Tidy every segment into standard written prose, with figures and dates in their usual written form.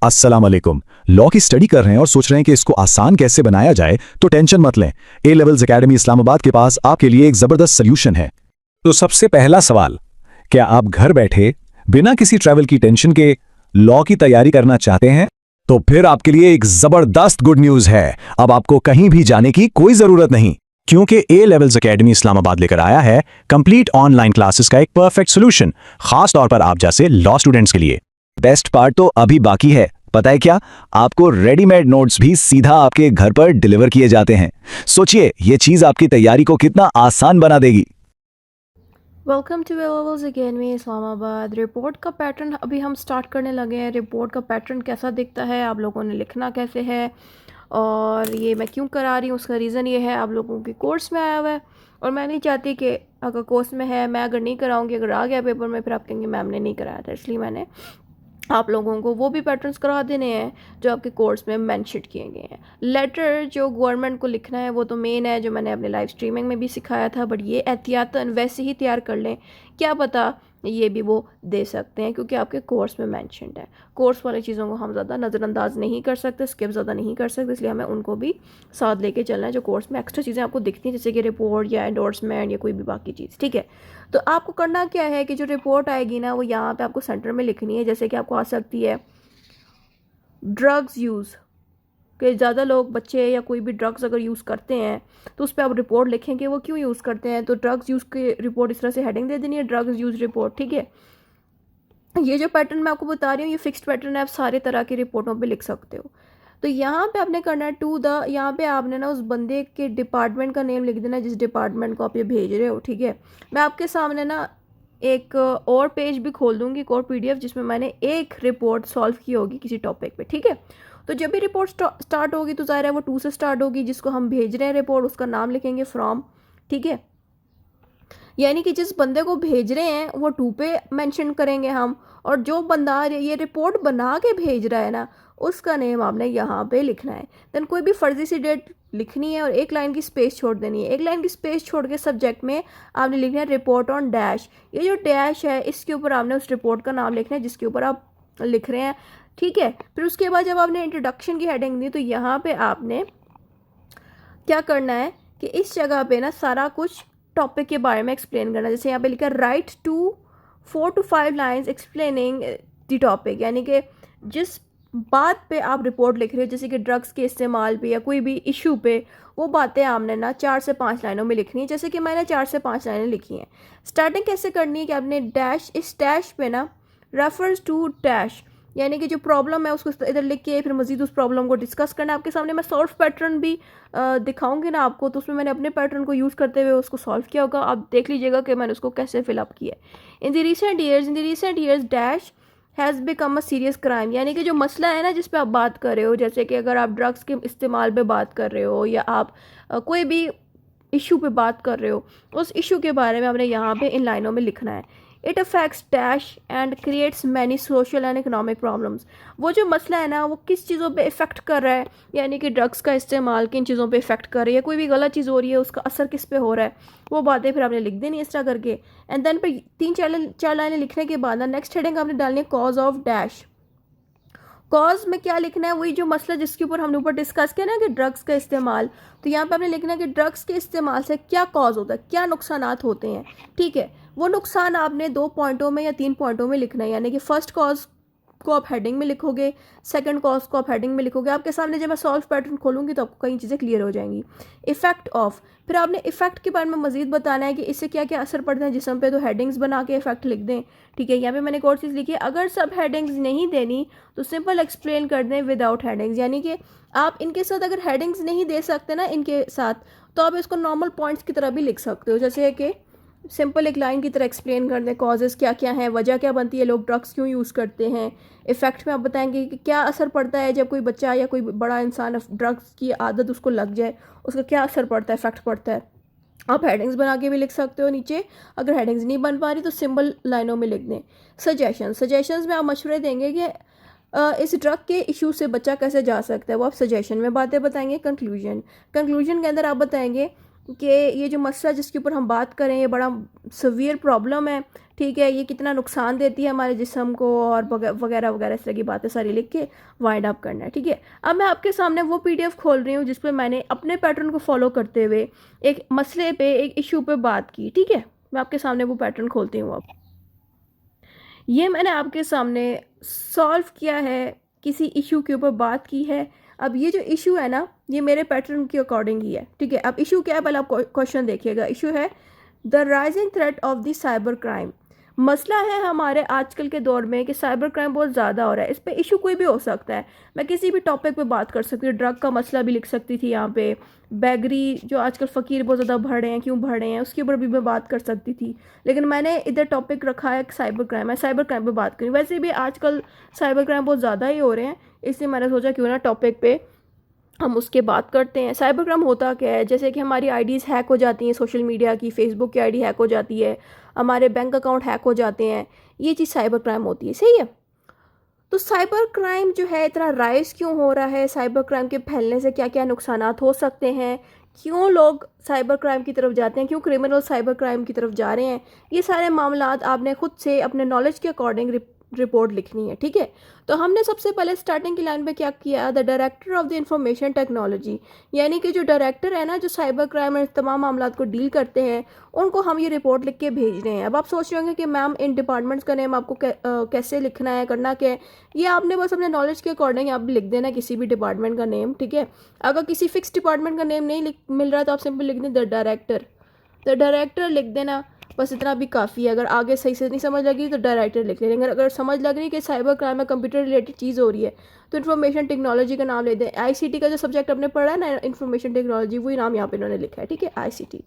अस्सलाम वालेकुम। लॉ की स्टडी कर रहे हैं और सोच रहे हैं कि इसको आसान कैसे बनाया जाए, तो टेंशन मत लें। ए लेवल्स एकेडमी इस्लामाबाद के पास आपके लिए एक जबरदस्त सॉल्यूशन है। तो सबसे पहला सवाल, क्या आप घर बैठे बिना किसी ट्रैवल की टेंशन के लॉ की तैयारी करना चाहते हैं? तो फिर आपके लिए एक जबरदस्त गुड न्यूज है। अब आपको कहीं भी जाने की कोई जरूरत नहीं, क्योंकि ए लेवल्स एकेडमी इस्लामाबाद लेकर आया है कंप्लीट ऑनलाइन क्लासेस का एक परफेक्ट सोल्यूशन, खास तौर पर आप जैसे लॉ स्टूडेंट्स के लिए। बेस्ट पार्ट तो अभी बाकी है। पता है क्या? आपको रेडीमेड नोट्स भी सीधा आपके घर पर डिलीवर किए जाते हैं। सोचिए, ये चीज आपकी तैयारी को कितना आसान बना देगी। Welcome two levels academy Islamabad. Report का पैटर्न अभी हम स्टार्ट करने लगे हैं। रिपोर्ट का पैटर्न कैसा दिखता है, आप लोगों ने लिखना कैसे है, और ये मैं क्यों करा रही हूँ, उसका रीज़न ये है, आप लोगों के कोर्स में आया हुआ है और मैं नहीं चाहती कि अगर कोर्स में है, मैं अगर नहीं कराऊंगी, अगर आ गया पेपर में, फिर आप कहेंगे मैम ने नहीं कराया था। इसलिए मैंने आप लोगों को वो भी पैटर्न्स करा देने हैं जो आपके कोर्स में मेंशन किए गए हैं। लेटर जो गवर्नमेंट को लिखना है वो तो मेन है, जो मैंने अपने लाइव स्ट्रीमिंग में भी सिखाया था, बट ये एहतियातन वैसे ही तैयार कर लें, क्या पता ये भी वो दे सकते हैं, क्योंकि आपके कोर्स में मेंशनड है। कोर्स वाली चीज़ों को हम ज़्यादा नज़रअंदाज नहीं कर सकते, स्किप ज़्यादा नहीं कर सकते, इसलिए हमें उनको भी साथ लेके चलना है। जो कोर्स में एक्स्ट्रा चीज़ें आपको दिखती हैं, जैसे कि रिपोर्ट या एंडोर्समेंट या कोई भी बाकी चीज़, ठीक है। तो आपको करना क्या है कि जो रिपोर्ट आएगी ना, वो यहाँ पे आपको सेंटर में लिखनी है। जैसे कि आपको आ सकती है ड्रग्स यूज़, कि ज़्यादा लोग, बच्चे या कोई भी ड्रग्स अगर यूज़ करते हैं तो उस पर आप रिपोर्ट लिखेंगे वो क्यों यूज़ करते हैं। तो ड्रग्स यूज़ की रिपोर्ट इस तरह से हेडिंग दे देनी है, ड्रग्स यूज़ रिपोर्ट, ठीक है। ये जो पैटर्न मैं आपको बता रही हूँ, ये फिक्स्ड पैटर्न है, आप सारे तरह की रिपोर्टों पे लिख सकते हो। तो यहाँ पे आपने करना है टू द, यहाँ पे आपने ना उस बंदे के डिपार्टमेंट का नेम लिख देना जिस डिपार्टमेंट को आप ये भेज रहे हो, ठीक है। मैं आपके सामने ना एक और पेज भी खोल दूँगी, एक और PDF, जिसमें मैंने एक रिपोर्ट सॉल्व की होगी किसी टॉपिक पे, ठीक है। तो जब भी रिपोर्ट स्टार्ट होगी तो ज़ाहिर है वो 2 से स्टार्ट होगी। जिसको हम भेज रहे हैं रिपोर्ट, उसका नाम लिखेंगे फ्रॉम, ठीक है। यानी कि जिस बंदे को भेज रहे हैं वो 2 पे मेंशन करेंगे हम, और जो बंदा ये रिपोर्ट बना के भेज रहा है ना, उसका नेम आपने यहाँ पे लिखना है। देन कोई भी फर्जी सी डेट लिखनी है और एक लाइन की स्पेस छोड़ देनी है। एक लाइन की स्पेस छोड़ के सब्जेक्ट में आपने लिखना है रिपोर्ट ऑन डैश। ये जो डैश है, इसके ऊपर आपने उस रिपोर्ट का नाम लिखना है जिसके ऊपर आप लिख रहे हैं, ठीक है। फिर उसके बाद जब आपने इंट्रोडक्शन की हेडिंग दी, तो यहाँ पे आपने क्या करना है कि इस जगह पे ना सारा कुछ टॉपिक के बारे में एक्सप्लेन करना। जैसे यहाँ पे लिखा है write to 4 to 5 lines explaining the topic, यानी कि जिस बात पे आप रिपोर्ट लिख रहे हो, जैसे कि ड्रग्स के इस्तेमाल पे या कोई भी इशू पे, वो बातें आपने ना 4 से 5 लाइनों में लिखनी है। जैसे कि मैंने 4 से 5 लाइनें लिखी हैं। स्टार्टिंग कैसे करनी है कि आपने डैश, इस डैश पे ना रेफर्स टू डैश, यानी कि जो प्रॉब्लम है उसको इधर लिख के फिर मजीद उस प्रॉब्लम को डिस्कस करना है। आपके सामने मैं सॉल्व पैटर्न भी दिखाऊंगी ना आपको, तो उसमें मैंने अपने पैटर्न को यूज़ करते हुए उसको सॉल्व किया होगा। आप देख लीजिएगा कि मैंने उसको कैसे फिलअप किया है। In the recent years dash has become a serious crime, यानी कि जो मसला है ना जिस पे आप बात कर रहे हो, जैसे कि अगर आप ड्रग्स के इस्तेमाल पे बात कर रहे हो या आप कोई भी इशू पे बात कर रहे हो, उस इशू के बारे में आपने यहाँ पे इन लाइनों में लिखना है। It affects dash and creates many social and economic problems. वो जो मसला है ना, वो किस चीज़ों पे इफ़ेक्ट कर रहा है, यानी कि ड्रग्स का इस्तेमाल किन चीज़ों पे इफ़ेक्ट कर रही है, कोई भी गलत चीज़ हो रही है, उसका असर किस पे हो रहा है, वो बातें फिर आपने लिख देनी इस तरह करके। एंड देन फिर 3-4 लाइनें लिखने के बाद ना नेक्स्ट हेडिंग आपने डालनी है कॉज ऑफ डैश। कॉज में क्या लिखना है, वही जो मसला जिसके ऊपर हमने ऊपर डिस्कस किया ना कि ड्रग्स का इस्तेमाल, तो यहाँ पे आपने लिखना है कि ड्रग्स के इस्तेमाल से क्या कॉज होता है, क्या नुकसानात होते हैं, ठीक है। वो नुकसान आपने 2 पॉइंटों में या 3 पॉइंटों में लिखना है, यानी कि फर्स्ट कॉज को आप हेडिंग में लिखोगे, सेकंड कॉज को आप हेडिंग में लिखोगे। आपके सामने जब मैं सॉल्व पैटर्न खोलूंगी तो आपको कई चीज़ें क्लियर हो जाएंगी। इफेक्ट ऑफ, फिर आपने इफेक्ट के बारे में मजीद बताना है कि इससे क्या क्या असर पड़ता है जिस्म पे, तो हेडिंग्स बना के इफेक्ट लिख दें, ठीक है। यहाँ पे मैंने एक और चीज़ लिखी है, अगर सब हेडिंग्स नहीं देनी तो सिंपल एक्सप्लेन कर दें विदाउट हेडिंग्स, यानी कि आप इनके साथ अगर हेडिंग्स नहीं दे सकते ना इनके साथ, तो आप इसको नॉर्मल पॉइंट्स की तरह भी लिख सकते हो। जैसे कि सिंपल एक लाइन की तरह एक्सप्लेन कर दें कॉजेज़ क्या क्या हैं, वजह क्या बनती है, लोग ड्रग्स क्यों यूज़ करते हैं। इफ़ेक्ट में आप बताएंगे कि क्या असर पड़ता है जब कोई बच्चा या कोई बड़ा इंसान ड्रग्स की आदत उसको लग जाए, उसका क्या असर पड़ता है, इफेक्ट पड़ता है। आप हेडिंग्स बना के भी लिख सकते हो नीचे। अगर हेडिंग्स नहीं बन पा रही तो सिंपल लाइनों में लिख दें। सजेशंस में आप मशवरे देंगे कि इस ड्रग के इशू से बच्चा कैसे जा सकता है, वो आप सजेशन में बातें बताएंगे। कंक्लूजन के अंदर आप बताएंगे कि ये जो मसला जिसके ऊपर हम बात करें, ये बड़ा सवियर प्रॉब्लम है, ठीक है, ये कितना नुकसान देती है हमारे जिस्म को और वगैरह वगैरह इस तरह की बातें सारी लिख के वाइंड अप करना है। ठीक है, अब मैं आपके सामने वो PDF खोल रही हूँ जिस पे मैंने अपने पैटर्न को फॉलो करते हुए एक मसले पे, एक इशू पे बात की। ठीक है, मैं आपके सामने वो पैटर्न खोलती हूँ। अब ये मैंने आपके सामने सॉल्व किया है, किसी इशू के ऊपर बात की है। अब ये जो इशू है ना, ये मेरे पैटर्न के अकॉर्डिंग ही है। ठीक है, अब इशू क्या है, पहले आप क्वेश्चन देखिएगा। इशू है the rising threat of the cyber crime. मसला है हमारे आजकल के दौर में कि साइबर क्राइम बहुत ज़्यादा हो रहा है। इस पे इशू कोई भी हो सकता है, मैं किसी भी टॉपिक पे बात कर सकती हूँ। ड्रग का मसला भी लिख सकती थी यहाँ पे, बैगरी जो आजकल फ़कीर बहुत ज़्यादा बढ़ रहे हैं, क्यों बढ़ रहे हैं, उसके ऊपर भी मैं बात कर सकती थी। लेकिन मैंने इधर टॉपिक रखा है साइबर क्राइम, मैं साइबर क्राइम पे बात करी। वैसे भी आजकल साइबर क्राइम बहुत ज़्यादा ही हो रहे हैं, इसलिए मैंने सोचा क्यों ना टॉपिक पे हम उसके बात करते हैं। साइबर क्राइम होता क्या है, जैसे कि हमारी आईडीज़ हैक हो जाती हैं, सोशल मीडिया की, फेसबुक की आईडी हैक हो जाती है, हमारे बैंक अकाउंट हैक हो जाते हैं, ये चीज़ साइबर क्राइम होती है। सही है, तो साइबर क्राइम जो है इतना राइज क्यों हो रहा है, साइबर क्राइम के फैलने से क्या क्या नुकसानात हो सकते हैं, क्यों लोग साइबर क्राइम की तरफ जाते हैं, क्यों क्रिमिनल साइबर क्राइम की तरफ जा रहे हैं, ये सारे मामलात आपने खुद से अपने नॉलेज के अकॉर्डिंग रिपोर्ट लिखनी है। ठीक है, तो हमने सबसे पहले स्टार्टिंग की लाइन पे क्या किया, the director of the information technology, यानी कि जो डायरेक्टर है ना, जो साइबर क्राइम और तमाम मामलात को डील करते हैं, उनको हम ये रिपोर्ट लिख के भेज रहे हैं। अब आप सोच रहे होंगे कि मैम इन डिपार्टमेंट्स का नेम आपको कैसे लिखना है, करना क्या है। ये आपने बस अपने नॉलेज के अकॉर्डिंग आप लिख देना किसी भी डिपार्टमेंट का नेम। ठीक है, अगर किसी फिक्स डिपार्टमेंट का नेम नहीं मिल रहा तो आप सिंपल लिख दें द डायरेक्टर लिख देना, बस इतना भी काफ़ी है। अगर आगे सही से नहीं समझ लगी तो डायरेक्टर लिख लेंगे। अगर समझ लग रही है कि साइबर क्राइम में कंप्यूटर रिलेटेड चीज़ हो रही है तो इन्फॉर्मेशन टेक्नोलॉजी का नाम ले दें। ICT का जो सब्जेक्ट आपने पढ़ा है ना, इन्फॉर्मेशन टेक्नोलॉजी, वही नाम यहाँ पे इन्होंने लिखा है। ठीक है, ICT।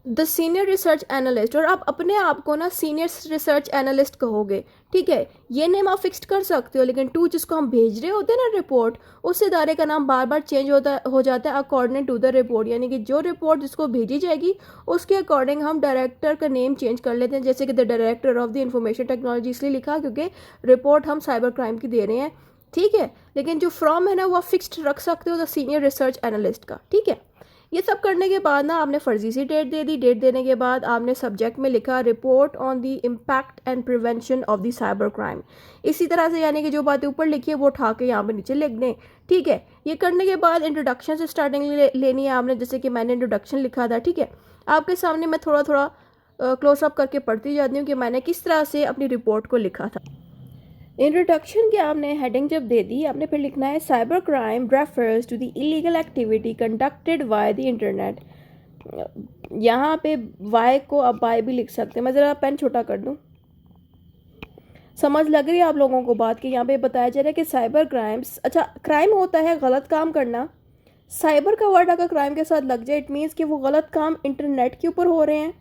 The senior research analyst, और आप अपने आप को ना सीनियर रिसर्च एनालिस्ट कहोगे। ठीक है, ये नेम आप फिक्स्ड कर सकते हो, लेकिन टू जिसको हम भेज रहे होते हैं ना रिपोर्ट, उस इदारे का नाम बार बार चेंज हो जाता है अकॉर्डिंग टू द रिपोर्ट, यानी कि जो रिपोर्ट जिसको भेजी जाएगी उसके अकॉर्डिंग हम डायरेक्टर का नेम चेंज कर लेते हैं। जैसे कि the director of the information technology इसलिए लिखा क्योंकि रिपोर्ट हम साइबर क्राइम की दे रहे हैं। ठीक है, लेकिन जो फ्रॉम है ना वो आप फिक्स्ड रख सकते हो द सीनियर रिसर्च एनालिस्ट का। ठीक है, ये सब करने के बाद ना आपने फर्जी सी डेट दे दी। डेट देने के बाद आपने सब्जेक्ट में लिखा report on the impact and prevention of the cyber crime. इसी तरह से यानी कि जो बातें ऊपर लिखी है वो उठा के यहाँ पे नीचे लिख दें। ठीक है, ये करने के बाद इंट्रोडक्शन से स्टार्टिंग लेनी है आपने, जैसे कि मैंने इंट्रोडक्शन लिखा था। ठीक है, आपके सामने मैं थोड़ा थोड़ा क्लोजअप करके पढ़ती जाती हूँ कि मैंने किस तरह से अपनी रिपोर्ट को लिखा था। इंट्रोडक्शन के आपने हेडिंग जब दे दी, आपने फिर लिखना है cyber crime refers to the illegal activity conducted by the internet. यहाँ पे वाई को आप बाय भी लिख सकते हैं। मैं ज़रा पेन छोटा कर दूँ, समझ लग रही है आप लोगों को बात कि यहाँ पे बताया जा रहा है कि साइबर क्राइम्स, अच्छा क्राइम होता है गलत काम करना। साइबर का वर्ड अगर क्राइम के साथ लग जाए इट मीन्स कि वो गलत काम इंटरनेट के ऊपर हो रहे हैं,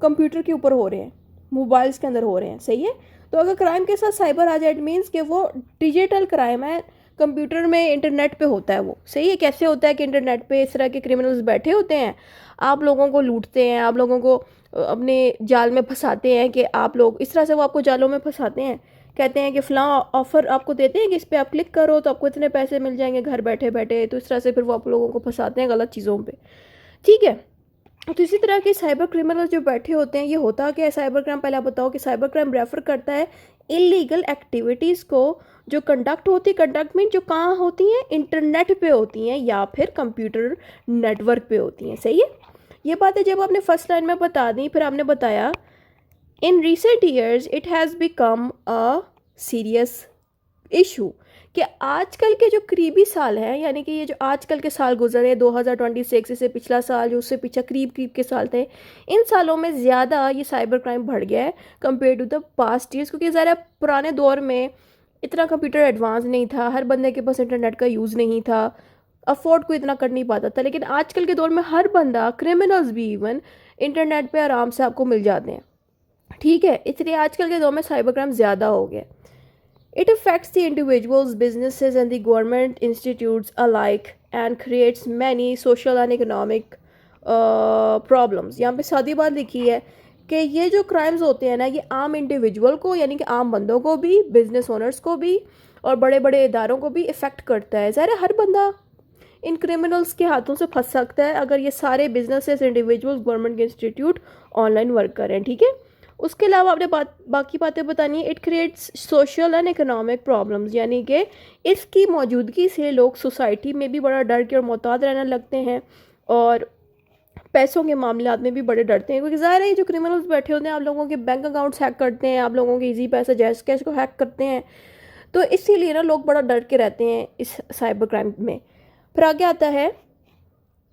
कंप्यूटर के ऊपर हो रहे हैं, मोबाइल्स के अंदर हो रहे हैं। सही है, तो अगर क्राइम के साथ साइबर आ जाए इट मीन्स कि वो डिजिटल क्राइम है, कंप्यूटर में इंटरनेट पे होता है वो। सही है, कैसे होता है कि इंटरनेट पे इस तरह के क्रिमिनल्स बैठे होते हैं, आप लोगों को लूटते हैं, आप लोगों को अपने जाल में फंसाते हैं कि आप लोग इस तरह से वो आपको जालों में फंसाते हैं। कहते हैं कि फ़लाँ ऑफ़र आपको देते हैं कि इस पर आप क्लिक करो तो आपको इतने पैसे मिल जाएंगे घर बैठे बैठे। तो इस तरह से फिर वो आप लोगों को फंसाते हैं गलत चीज़ों पे। ठीक है, तो इसी तरह के साइबर क्रिमिनल जो बैठे होते हैं, ये होता क्या है साइबर क्राइम, पहले आप बताओ कि साइबर क्राइम रेफर करता है इलीगल एक्टिविटीज़ को जो कंडक्ट मीन जो कहाँ होती हैं, इंटरनेट पे होती हैं या फिर कंप्यूटर नेटवर्क पे होती हैं। सही है, ये बातें जब आपने फर्स्ट लाइन में बता दी, फिर आपने बताया in recent years it has become a serious issue, कि आजकल के जो करीबी साल हैं, यानी कि ये जो आजकल के साल गुजरे 2026 से पिछला साल जो उससे पीछे करीब के साल थे, इन सालों में ज़्यादा ये साइबर क्राइम बढ़ गया है compare to the past years. क्योंकि ज़रा पुराने दौर में इतना कंप्यूटर एडवांस नहीं था, हर बंदे के पास इंटरनेट का यूज़ नहीं था, अफोर्ड को इतना कर नहीं पाता था। लेकिन आजकल के दौर में हर बंदा, क्रिमिनल्स भी इवन, इंटरनेट पर आराम से आपको मिल जाते हैं। ठीक है, इसलिए आजकल के दौर में साइबर क्राइम ज़्यादा हो गया। It affects the individuals, businesses and the government institutes alike and creates many social and economic problems। यहाँ पे सादी बात लिखी है कि ये जो क्राइम्स होते हैं ना, ये आम इंडिविजुअल को यानी कि आम बंदों को भी, बिजनेस ओनर्स को भी और बड़े बड़े इदारों को भी इफ़ेक्ट करता है। ज़ाहिर हर बंदा इन क्रिमिनल्स के हाथों से फंस सकता है अगर ये सारे बिजनेसेस, इंडिविजुअल्स, गवर्नमेंट के इंस्टीट्यूट ऑनलाइन वर्क करें, ठीक है। उसके अलावा आपने बाकी बातें बतानी है। It creates social and economic problems, यानी कि इसकी मौजूदगी से लोग सोसाइटी में भी बड़ा डर के और मोहतात रहने लगते हैं और पैसों के मामलात में भी बड़े डरते हैं, क्योंकि ज़ाहिर है ये जो क्रिमिनल्स बैठे होते हैं आप लोगों के बैंक अकाउंट्स हैक करते हैं, आप लोगों के इजी पैसा, जैस कैश को हैक करते हैं, तो इसीलिए ना लोग बड़ा डर के रहते हैं इस साइबर क्राइम में। फिर आगे आता है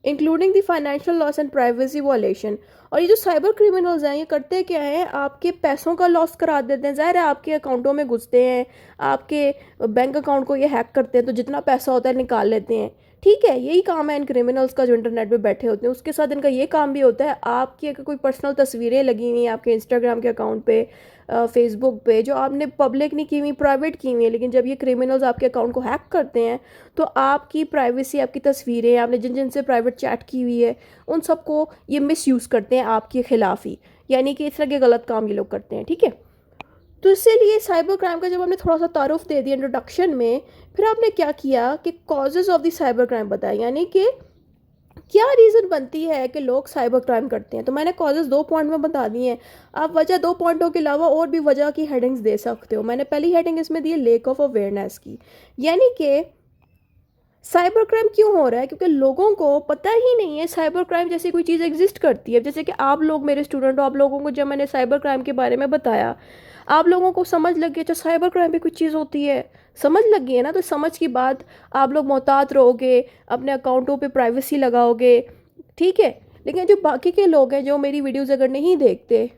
including the financial loss and privacy वॉलेशन। और ये जो साइबर क्रिमिनल्स हैं ये करते क्या हैं, आपके पैसों का लॉस करा देते हैं। ज़ाहिर है आपके अकाउंटों में घुसते हैं, आपके बैंक अकाउंट को ये हैक करते हैं, तो जितना पैसा होता है निकाल लेते हैं, ठीक है। यही काम है इन क्रिमिनल्स का जो इंटरनेट पे बैठे होते हैं। उसके साथ इनका ये काम भी होता है, आपकी अगर कोई पर्सनल तस्वीरें लगी हुई हैं आपके इंस्टाग्राम के अकाउंट पे, फेसबुक पे, जो आपने पब्लिक नहीं की हुई, प्राइवेट की हुई है, लेकिन जब ये क्रिमिनल्स आपके अकाउंट को हैक करते हैं तो आपकी प्राइवेसी, आपकी तस्वीरें, आपने जिन जिन से प्राइवेट चैट की हुई है, उन सबको ये मिसयूज़ करते हैं आपके खिलाफ ही, यानी कि इस तरह के गलत काम ये लोग करते हैं, ठीक है। तो इसीलिए साइबर क्राइम का जब हमने थोड़ा सा तारुफ दे दिया इंट्रोडक्शन में, फिर आपने क्या किया कि causes of the cyber crime बताया, यानी कि क्या रीज़न बनती है कि लोग साइबर क्राइम करते हैं। तो मैंने कॉजेज़ 2 पॉइंट में बता दिए हैं। आप वजह 2 पॉइंटों के अलावा और भी वजह की हेडिंग्स दे सकते हो। मैंने पहली हेडिंग इसमें दी है लेक ऑफ अवेयरनेस की, यानी कि साइबर क्राइम क्यों हो रहा है, क्योंकि लोगों को पता ही नहीं है साइबर क्राइम जैसी कोई चीज़ एग्जिस्ट करती है। जैसे कि आप लोग मेरे स्टूडेंट हो, आप लोगों को जब मैंने साइबर क्राइम के बारे में बताया, आप लोगों को समझ लग गई अच्छा साइबर क्राइम भी कुछ चीज़ होती है, समझ लग गई है ना। तो समझ की बात, आप लोग मोहतात रहोगे, अपने अकाउंटों पे प्राइवेसी लगाओगे, ठीक है। लेकिन जो बाकी के लोग हैं जो मेरी वीडियोज़ अगर नहीं देखते,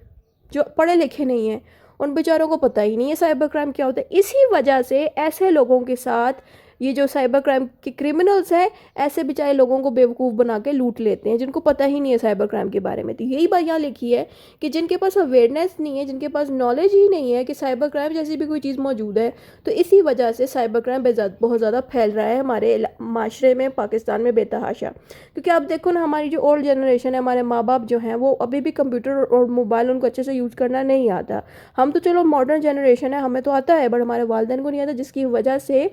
जो पढ़े लिखे नहीं हैं, उन बेचारों को पता ही नहीं है साइबर क्राइम क्या होता है। इसी वजह से ऐसे लोगों के साथ ये जो साइबर क्राइम के क्रिमिनल्स हैं, ऐसे बेचारे लोगों को बेवकूफ़ बना के लूट लेते हैं, जिनको पता ही नहीं है साइबर क्राइम के बारे में। तो यही बात यहाँ लिखी है कि जिनके पास अवेयरनेस नहीं है, जिनके पास नॉलेज ही नहीं है कि साइबर क्राइम जैसी भी कोई चीज़ मौजूद है, तो इसी वजह से साइबर क्राइम बहुत ज़्यादा फैल रहा है हमारे माशरे में, पाकिस्तान में बेतहाशा। क्योंकि आप देखो ना, हमारी जो ओल्ड जनरेशन है, हमारे माँ बाप जो हैं, वो अभी भी कंप्यूटर और मोबाइल उनको अच्छे से यूज़ करना नहीं आता। हम तो चलो मॉडर्न जनरेशन है, हमें तो आता है, बट हमारे वालिदैन को नहीं आता, जिसकी वजह से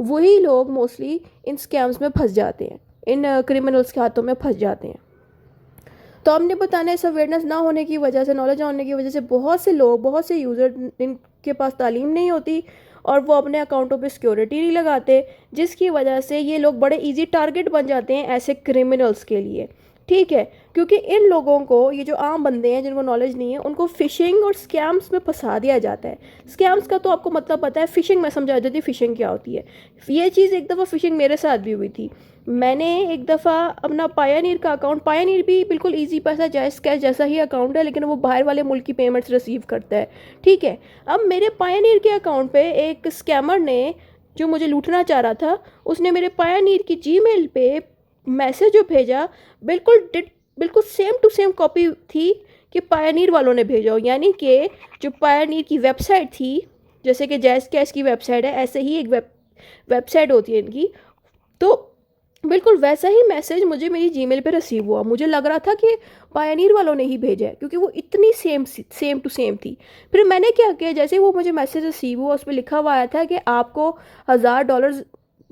वही लोग मोस्टली इन स्कैम्स में फंस जाते हैं, इन क्रिमिनल्स के हाथों में फंस जाते हैं। तो हमने बताना है इस अवेयरनेस ना होने की वजह से, नॉलेज ना होने की वजह से बहुत से लोग, बहुत से यूज़र, इनके पास तालीम नहीं होती और वो अपने अकाउंटों पे सिक्योरिटी नहीं लगाते, जिसकी वजह से ये लोग बड़े इजी टारगेट बन जाते हैं ऐसे क्रिमिनल्स के लिए, ठीक है। क्योंकि इन लोगों को, ये जो आम बंदे हैं जिनको नॉलेज नहीं है, उनको फ़िशिंग और स्कैम्स में फंसा दिया जाता है। स्कैम्स का तो आपको मतलब पता है, फ़िशिंग मैं समझा देती हूँ फ़िशिंग क्या होती है। ये चीज़ एक दफ़ा फ़िशिंग मेरे साथ भी हुई थी। मैंने एक दफ़ा अपना पायनीर का अकाउंट, पायनीर भी बिल्कुल ईजी पैसा जैस कैश जैसा ही अकाउंट है, लेकिन वो बाहर वाले मुल्क की पेमेंट्स रिसीव करता है, ठीक है। अब मेरे पायनीर के अकाउंट पे एक स्कैमर ने, जो मुझे लूटना चाह रहा था, उसने मेरे पायनीर की जीमेल पे मैसेज जो भेजा, बिल्कुल सेम टू सेम कॉपी थी कि पायनीर वालों ने भेजा हो। यानी कि जो पायनीर की वेबसाइट थी, जैसे कि जैस कैश की वेबसाइट है, ऐसे ही एक वेबसाइट होती है इनकी, तो बिल्कुल वैसा ही मैसेज मुझे मेरी जीमेल पे रिसीव हुआ। मुझे लग रहा था कि पायनीर वालों ने ही भेजा है, क्योंकि वो इतनी सेम टू सेम थी। फिर मैंने क्या किया, जैसे वो मुझे मैसेज रिसीव हुआ, उस पर लिखा हुआ आया था कि आपको $1000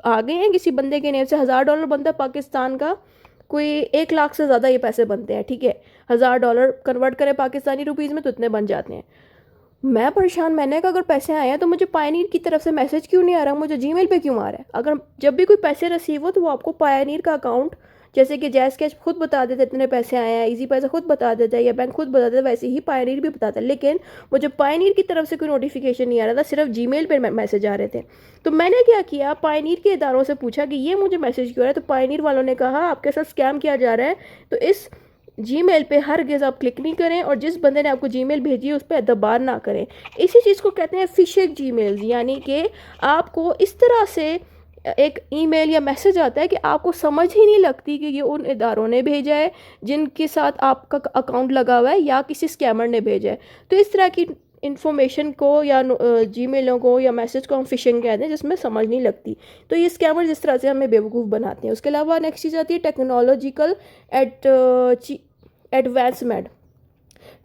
आ गए हैं किसी बंदे के नेम से। $1000 बनता है पाकिस्तान का कोई 1 लाख से ज़्यादा ये पैसे बनते हैं, ठीक है। $1000 कन्वर्ट करें पाकिस्तानी रुपीज़ में तो इतने बन जाते हैं। मैं परेशान, मैंने कहा अगर पैसे आए हैं तो मुझे पायनीर की तरफ से मैसेज क्यों नहीं आ रहा, मुझे जीमेल पे क्यों आ रहा है। अगर जब भी कोई पैसे रिसीव हो तो वो आपको पायनीर का अकाउंट, जैसे कि जैस कैश खुद बता देते इतने पैसे आए हैं, इजी पैसा खुद बता देता है, या बैंक खुद बता देता है, वैसे ही पायनीर भी बताता है। लेकिन मुझे पायनीर की तरफ से कोई नोटिफिकेशन नहीं आ रहा था, सिर्फ जीमेल पर मैसेज आ रहे थे। तो मैंने क्या किया, पायनीर के इदारों से पूछा कि ये मुझे मैसेज क्यों आ रहा है। तो पायनीर वालों ने कहा आपके साथ स्कैम किया जा रहा है, तो इस जीमेल पे हरगिज़ आप क्लिक नहीं करें, और जिस बंदे ने आपको जीमेल भेजी है उस पर एतबार ना करें। इसी चीज़ को कहते हैं फिशिंग जीमेल्स, यानी कि आपको इस तरह से एक ईमेल या मैसेज आता है कि आपको समझ ही नहीं लगती कि ये उन इदारों ने भेजा है जिनके साथ आपका अकाउंट लगा हुआ है, या किसी स्कैमर ने भेजा है। तो इस तरह की इन्फॉर्मेशन को या जीमेलों को या मैसेज को हम फिशिंग कहते हैं, जिसमें समझ नहीं लगती। तो ये स्कैमर जिस तरह से हमें बेवकूफ़ बनाते हैं। उसके अलावा नेक्स्ट चीज़ आती है टेक्नोलॉजिकल एडवांसमेंट।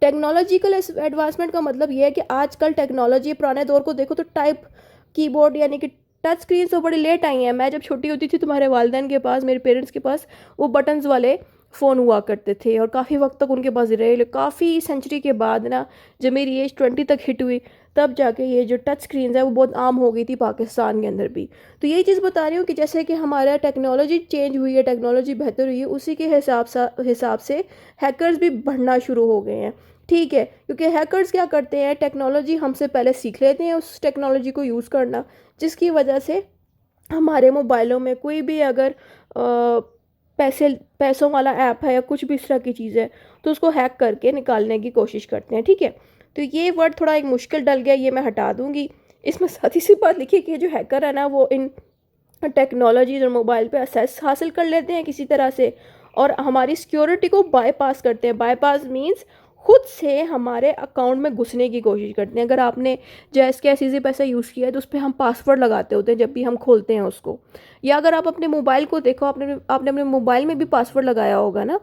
टेक्नोलॉजिकल एडवांसमेंट का मतलब ये है कि आजकल टेक्नोलॉजी, पुराने दौर को देखो तो टाइप कीबोर्ड, यानी कि टच स्क्रीन तो बड़ी लेट आई हैं। मैं जब छोटी होती थी तुम्हारे वालिदैन के पास, मेरे पेरेंट्स के पास वो बटन्स वाले फ़ोन हुआ करते थे और काफ़ी वक्त तक उनके पास रहे। काफ़ी सेंचुरी के बाद ना, जब मेरी एज 20 तक हिट हुई, तब जाके ये जो टच स्क्रीन है वो बहुत आम हो गई थी पाकिस्तान के अंदर भी। तो यही चीज़ बता रही हूँ कि जैसे कि हमारा टेक्नोलॉजी चेंज हुई है, टेक्नोलॉजी बेहतर हुई है, उसी के हिसाब से हैकर्स भी बढ़ना शुरू हो गए हैं। ठीक है, क्योंकि हैकर्स क्या करते हैं, टेक्नोलॉजी हमसे पहले सीख लेते हैं उस टेक्नोलॉजी को यूज़ करना, जिसकी वजह से हमारे मोबाइलों में कोई भी अगर पैसों वाला ऐप है या कुछ भी इस तरह की चीज़ है, तो उसको हैक करके निकालने की कोशिश करते हैं। ठीक है, तो ये वर्ड थोड़ा एक मुश्किल डल गया, ये मैं हटा दूंगी। इसमें साथ सी बात लिखी कि जो हैकर है ना, वो इन टेक्नोलॉजीज और मोबाइल पे एक्सेस हासिल कर लेते हैं किसी तरह से और हमारी सिक्योरिटी को बाईपास करते हैं। बाईपास मींस खुद से हमारे अकाउंट में घुसने की कोशिश करते हैं। अगर आपने जैस के ऐसी पैसा यूज़ किया है तो उस पर हम पासवर्ड लगाते होते हैं जब भी हम खोलते हैं उसको, या अगर आप अपने मोबाइल को देखो, आपने अपने मोबाइल में भी पासवर्ड लगाया होगा ना,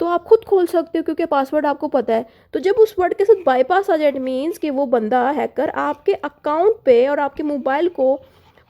तो आप खुद खोल सकते हो क्योंकि पासवर्ड आपको पता है। तो जब उस वर्ड के साथ बाईपास आ जाए, इट मीन्स कि वो बंदा हैकर आपके अकाउंट पे और आपके मोबाइल को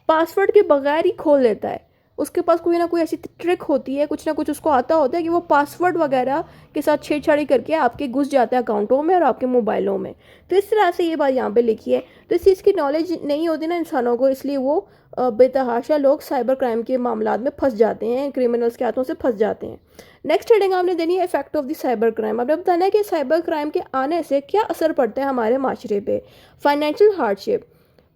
पासवर्ड के बगैर ही खोल लेता है। उसके पास कोई ना कोई ऐसी ट्रिक होती है, कुछ ना कुछ उसको आता होता है कि वो पासवर्ड वगैरह के साथ छेड़छाड़ी करके आपके घुस जाते हैं अकाउंटों में और आपके मोबाइलों में। तो इस तरह से ये बात यहाँ पे लिखी है। तो इस चीज़ की नॉलेज नहीं होती ना इंसानों को, इसलिए वो बेतहाशा लोग साइबर क्राइम के मामलात में फंस जाते हैं, क्रिमिनल्स के हाथों से फंस जाते हैं। नेक्स्ट हेडिंग आपने देनी है effect of the cyber crime. आपने बताना है कि साइबर क्राइम के आने से क्या असर पड़ता है हमारे माशरे पे। फाइनेंशियल हार्डशिप,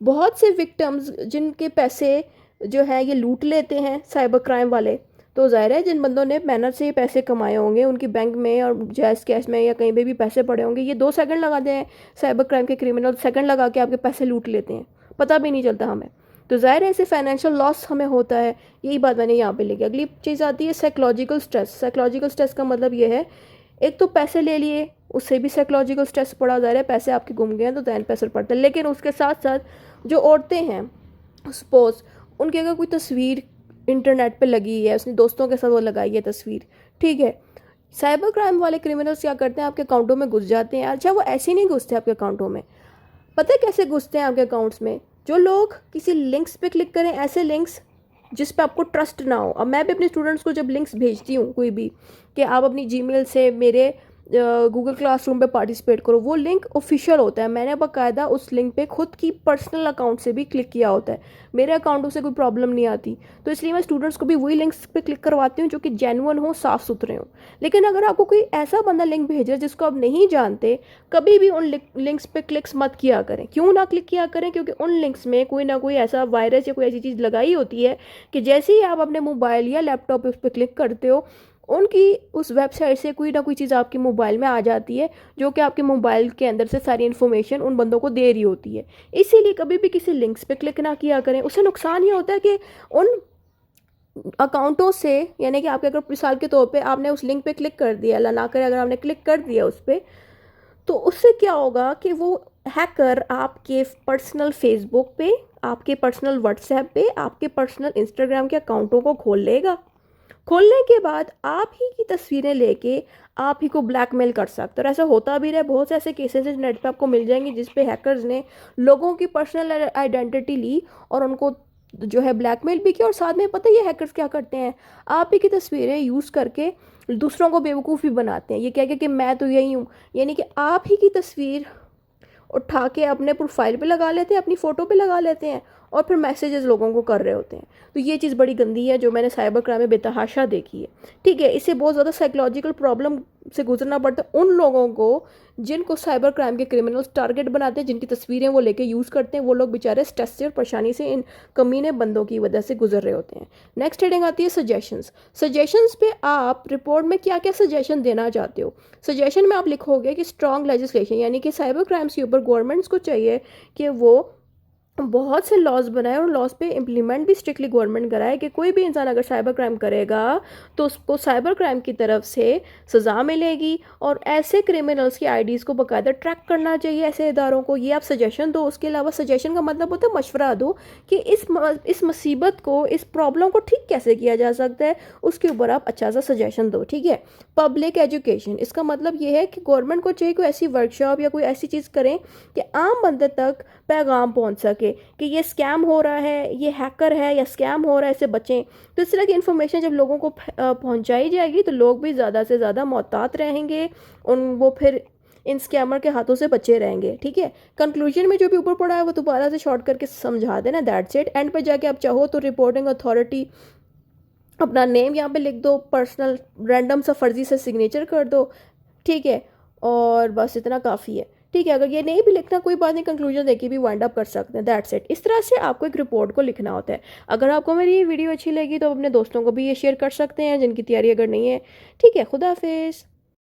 बहुत से विक्टिम्स जिनके पैसे जो है ये लूट लेते हैं साइबर क्राइम वाले, तो ज़ाहिर है जिन बंदों ने मेहनत से ये पैसे कमाए होंगे, उनकी बैंक में और जैस कैश में या कहीं पे भी पैसे पड़े होंगे, ये 2 सेकंड लगाते हैं साइबर क्राइम के क्रिमिनल, सेकंड लगा के आपके पैसे लूट लेते हैं, पता भी नहीं चलता हमें। तो ज़ाहिर है इससे फाइनेंशियल लॉस हमें होता है। यही बात मैंने यहाँ पे लिखी। अगली चीज़ आती है साइकोलॉजिकल स्ट्रेस। साइकोलॉजिकल स्ट्रेस का मतलब ये है, एक तो पैसे ले लिए, उससे भी साइकोलॉजिकल स्ट्रेस पड़ा, ज़ाहिर है पैसे आपके गुम गए हैं तो दैन पे असर पड़ता है। लेकिन उसके साथ साथ जो औरतें हैं, सपोज उनकी अगर कोई तस्वीर इंटरनेट पे लगी है, उसने दोस्तों के साथ वो लगाई है तस्वीर, ठीक है, साइबर क्राइम वाले क्रिमिनल्स क्या करते हैं, आपके अकाउंटों में घुस जाते हैं। अच्छा, वो ऐसे ही नहीं घुसते आपके अकाउंटों में, पता है कैसे घुसते हैं आपके अकाउंट्स में? जो लोग किसी लिंक्स पे क्लिक करें, ऐसे लिंक्स जिस पे आपको ट्रस्ट ना हो। अब मैं भी अपने स्टूडेंट्स को जब लिंक्स भेजती हूँ कोई भी, कि आप अपनी जीमेल से मेरे गूगल क्लासरूम पे पार्टिसिपेट करो, वो लिंक ऑफिशियल होता है। मैंने बाकायदा उस लिंक पे खुद की पर्सनल अकाउंट से भी क्लिक किया होता है, मेरे अकाउंटों से कोई प्रॉब्लम नहीं आती। तो इसलिए मैं स्टूडेंट्स को भी वही लिंक्स पे क्लिक करवाती हूँ जो कि जेन्युइन हो, साफ़ सुथरे हो। लेकिन अगर आपको कोई ऐसा बंदा लिंक भेज रहा है जिसको आप नहीं जानते, कभी भी उन लिंक्स पे क्लिक्स मत किया करें। क्यों ना क्लिक किया करें? क्योंकि उन लिंक्स में कोई ना कोई ऐसा वायरस या कोई ऐसी चीज़ लगाई होती है कि जैसे ही आप अपने मोबाइल या लैपटॉप पे उस पर क्लिक करते हो, उनकी उस वेबसाइट से कोई ना कोई चीज़ आपके मोबाइल में आ जाती है जो कि आपके मोबाइल के अंदर से सारी इन्फॉर्मेशन उन बंदों को दे रही होती है। इसीलिए कभी भी किसी लिंक्स पे क्लिक ना किया करें। उससे नुकसान ये होता है कि उन अकाउंटों से, यानी कि आपके अगर मिसाल के तौर पे आपने उस लिंक पे क्लिक कर दिया, अल्लाह ना करे अगर आपने क्लिक कर दिया उस पर, तो उससे क्या होगा कि वो हैकर आपके पर्सनल फेसबुक पे, आपके पर्सनल व्हाट्सएप पे, आपके पर्सनल इंस्टाग्राम के अकाउंटों को खोल लेगा। खोलने के बाद आप ही की तस्वीरें लेके आप ही को ब्लैकमेल कर सकते हो। और ऐसा होता भी रहा, बहुत से ऐसे केसेस नेट पे आपको मिल जाएंगे जिस पे हैकर्स ने लोगों की पर्सनल आइडेंटिटी ली और उनको जो है ब्लैकमेल भी किया। और साथ में पता है ये हैकर्स क्या करते हैं, आप ही की तस्वीरें यूज़ करके दूसरों को बेवकूफ़ भी बनाते हैं। ये कह के कि मैं तो यही हूँ, यानी कि आप ही की तस्वीर उठा के अपने प्रोफाइल पे लगा लेते हैं, अपनी फ़ोटो पे लगा लेते हैं और फिर मैसेजेस लोगों को कर रहे होते हैं। तो ये चीज़ बड़ी गंदी है जो मैंने साइबर क्राइम में बेतहाशा देखी है। ठीक है, इससे बहुत ज़्यादा साइकोलॉजिकल प्रॉब्लम से गुजरना पड़ता है उन लोगों को जिनको साइबर क्राइम के क्रिमिनल्स टारगेट बनाते हैं, जिनकी तस्वीरें वो लेके यूज़ करते हैं। वो लोग बेचारे स्ट्रेस से और परेशानी से इन कमीने बंदों की वजह से गुजर रहे होते हैं। नेक्स्ट हेडिंग आती है सजेशंस। सजेशंस पे आप रिपोर्ट में क्या क्या सजेशन देना चाहते हो। सजेशन में आप लिखोगे कि स्ट्रॉन्ग लेजिस्लेशन, यानी कि साइबर क्राइम्स के ऊपर गवर्नमेंट्स को चाहिए कि वो बहुत से लॉज बनाए और लॉज पे इम्प्लीमेंट भी स्ट्रिक्टली गवर्नमेंट कराए कि कोई भी इंसान अगर साइबर क्राइम करेगा तो उसको साइबर क्राइम की तरफ से सज़ा मिलेगी। और ऐसे क्रिमिनल्स की आईडीज़ को बाकायदा ट्रैक करना चाहिए ऐसे इदारों को। ये आप सजेशन दो। उसके अलावा सजेशन का मतलब होता है मशवरा दो कि इस मुसीबत को, इस प्रॉब्लम को ठीक कैसे किया जा सकता है, उसके ऊपर आप अच्छा सा सजेशन दो। ठीक है। पब्लिक एजुकेशन, इसका मतलब ये है कि गवर्नमेंट को चाहिए कोई ऐसी वर्कशॉप या कोई ऐसी चीज़ करें कि आम बंदे तक पैगाम पहुंच सके कि ये स्कैम हो रहा है, ये हैकर है या स्कैम हो रहा है, इससे बचें। तो इस तरह की इन्फॉर्मेशन जब लोगों को पहुंचाई जाएगी तो लोग भी ज़्यादा से ज़्यादा मोहतात रहेंगे, वो फिर इन स्कैमर के हाथों से बचे रहेंगे। ठीक है, कंक्लूजन में जो भी ऊपर पड़ा है वो दोबारा से शॉर्ट करके समझा देना, दैट्स इट। एंड पे जाके आप चाहो तो रिपोर्टिंग अथॉरिटी अपना नेम यहाँ पे लिख दो, पर्सनल रैंडम सा फर्जी से सिग्नेचर कर दो। ठीक है, और बस इतना काफ़ी है। ठीक है, अगर ये नहीं भी लिखना कोई बात नहीं, कंक्लूजन देके भी वाइंड अप कर सकते हैं, दैट्स इट। इस तरह से आपको एक रिपोर्ट को लिखना होता है। अगर आपको मेरी ये वीडियो अच्छी लगी तो अपने दोस्तों को भी ये शेयर कर सकते हैं जिनकी तैयारी अगर नहीं है। ठीक है, खुदा हाफिज़।